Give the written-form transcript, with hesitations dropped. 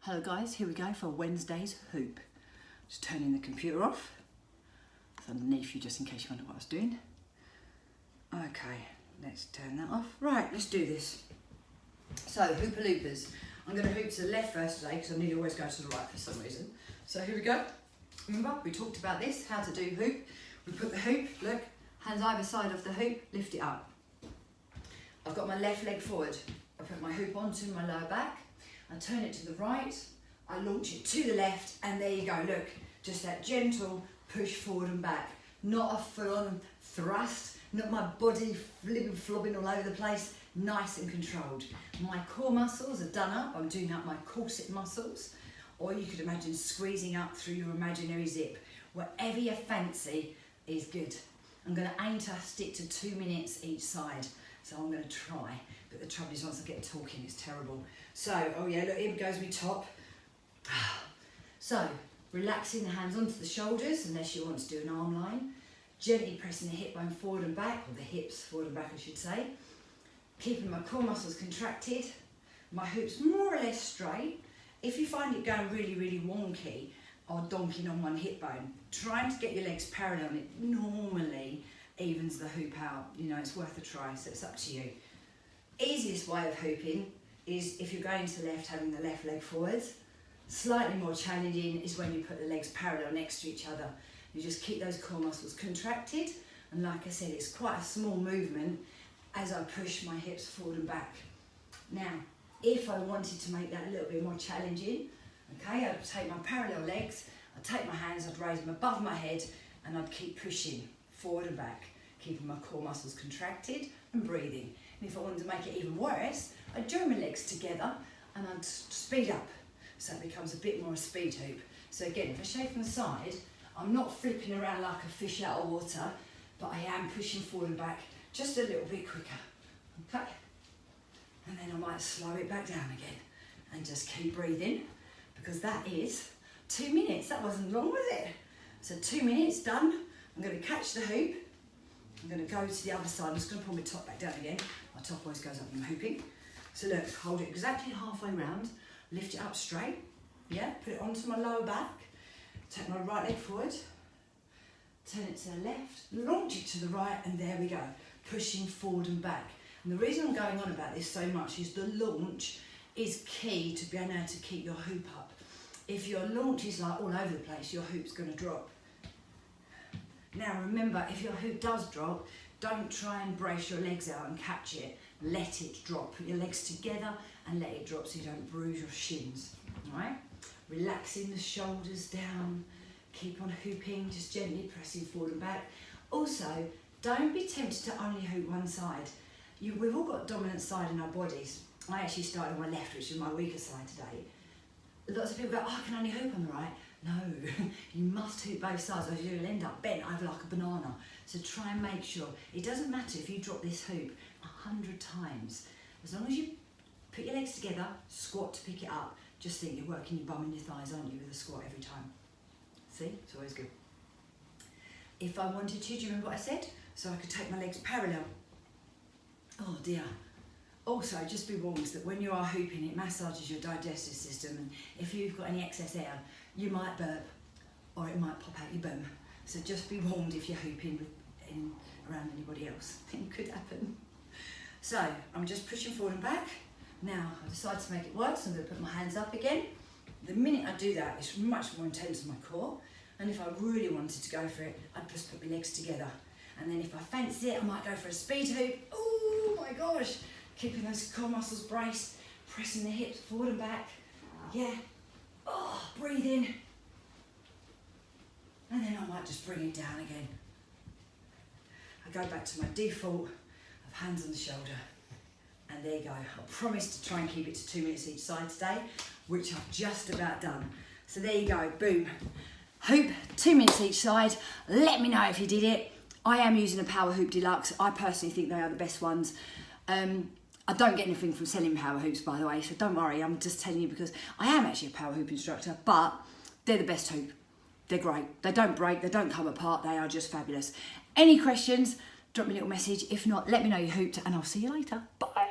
Hello guys, here we go for Wednesday's hoop. Just turning the computer off. It's underneath you just in case you wonder what I was doing. Okay, let's turn that off. Right, let's do this. So, hooper loopers. I'm going to hoop to the left first today because I nearly always go to the right for some reason. So here we go. Remember, we talked about this, how to do hoop. We put the hoop, look, hands either side of the hoop, lift it up. I've got my left leg forward. I put my hoop onto my lower back. I turn it to the right, I launch it to the left, and there you go, look, just that gentle push forward and back. Not a full-on thrust, not my body flobbing all over the place, nice and controlled. My core muscles are done up, I'm doing up my corset muscles, or you could imagine squeezing up through your imaginary zip. Whatever you fancy is good. I'm going to aim to stick to 2 minutes each side. So I'm going to try, but the trouble is once I get talking, it's terrible. So, oh yeah, look, here goes my top. So, relaxing the hands onto the shoulders, unless you want to do an arm line. Gently pressing the hip bone forward and back, or the hips forward and back, I should say. Keeping my core muscles contracted. My hoops more or less straight. If you find it going really, really wonky, or donking on one hip bone, trying to get your legs parallel, and it normally evens the hoop out. You know, it's worth a try, so it's up to you. Easiest way of hooping is if you're going to left, having the left leg forwards. Slightly more challenging is when you put the legs parallel next to each other. You just keep those core muscles contracted, and like I said, it's quite a small movement as I push my hips forward and back. Now, if I wanted to make that a little bit more challenging, okay, I'd take my parallel legs, I'd take my hands, I'd raise them above my head, and I'd keep pushing forward and back, keeping my core muscles contracted and breathing. And if I wanted to make it even worse, I'd join my legs together and I'd speed up, so it becomes a bit more a speed hoop. So again, if I shake from the side, I'm not flipping around like a fish out of water, but I am pushing forward and back just a little bit quicker, okay? And then I might slow it back down again and just keep breathing, because that is 2 minutes. That wasn't long, was it? So 2 minutes, done. I'm going to catch the hoop. I'm going to go to the other side. I'm just going to pull my top back down again. My top always goes up when I'm hooping. So look, hold it exactly halfway round. Lift it up straight. Yeah, put it onto my lower back. Take my right leg forward. Turn it to the left. Launch it to the right, and there we go. Pushing forward and back. And the reason I'm going on about this so much is the launch is key to being able to keep your hoop up. If your launch is like all over the place, your hoop's going to drop. Now remember, if your hoop does drop, don't try and brace your legs out and catch it. Let it drop. Put your legs together and let it drop so you don't bruise your shins. Alright? Relaxing the shoulders down. Keep on hooping, just gently pressing forward and back. Also, don't be tempted to only hoop one side. We've all got a dominant side in our bodies. I actually started on my left, which is my weaker side today. Lots of people go, oh, I can only hoop on the right. No, you must hoop both sides or you'll end up bent over like a banana. So try and make sure. It doesn't matter if you drop this hoop 100 times. As long as you put your legs together, squat to pick it up, just think you're working your bum and your thighs, aren't you, with a squat every time. See, it's always good. If I wanted to, do you remember what I said? So I could take my legs parallel. Oh dear. Also, just be warned that when you are hooping, it massages your digestive system, and if you've got any excess air, you might burp, or it might pop out your bum. So just be warned if you're hooping around anybody else. It could happen. So, I'm just pushing forward and back. Now, I decided to make it work, so I'm going to put my hands up again. The minute I do that, it's much more intense on my core, and if I really wanted to go for it, I'd just put my legs together. And then if I fancy it, I might go for a speed hoop. Oh my gosh! Keeping those core muscles braced, pressing the hips forward and back. Yeah. Oh, breathe in. And then I might just bring it down again. I go back to my default of hands on the shoulder. And there you go. I promise to try and keep it to 2 minutes each side today, which I've just about done. So there you go, boom. Hoop, 2 minutes each side. Let me know if you did it. I am using a Power Hoop Deluxe. I personally think they are the best ones. I don't get anything from selling Power Hoops, by the way, so don't worry. I'm just telling you because I am actually a Power Hoop instructor, but they're the best hoop. They're great. They don't break, they don't come apart, they are just fabulous. Any questions, drop me a little message. If not, let me know you hooped, and I'll see you later. Bye.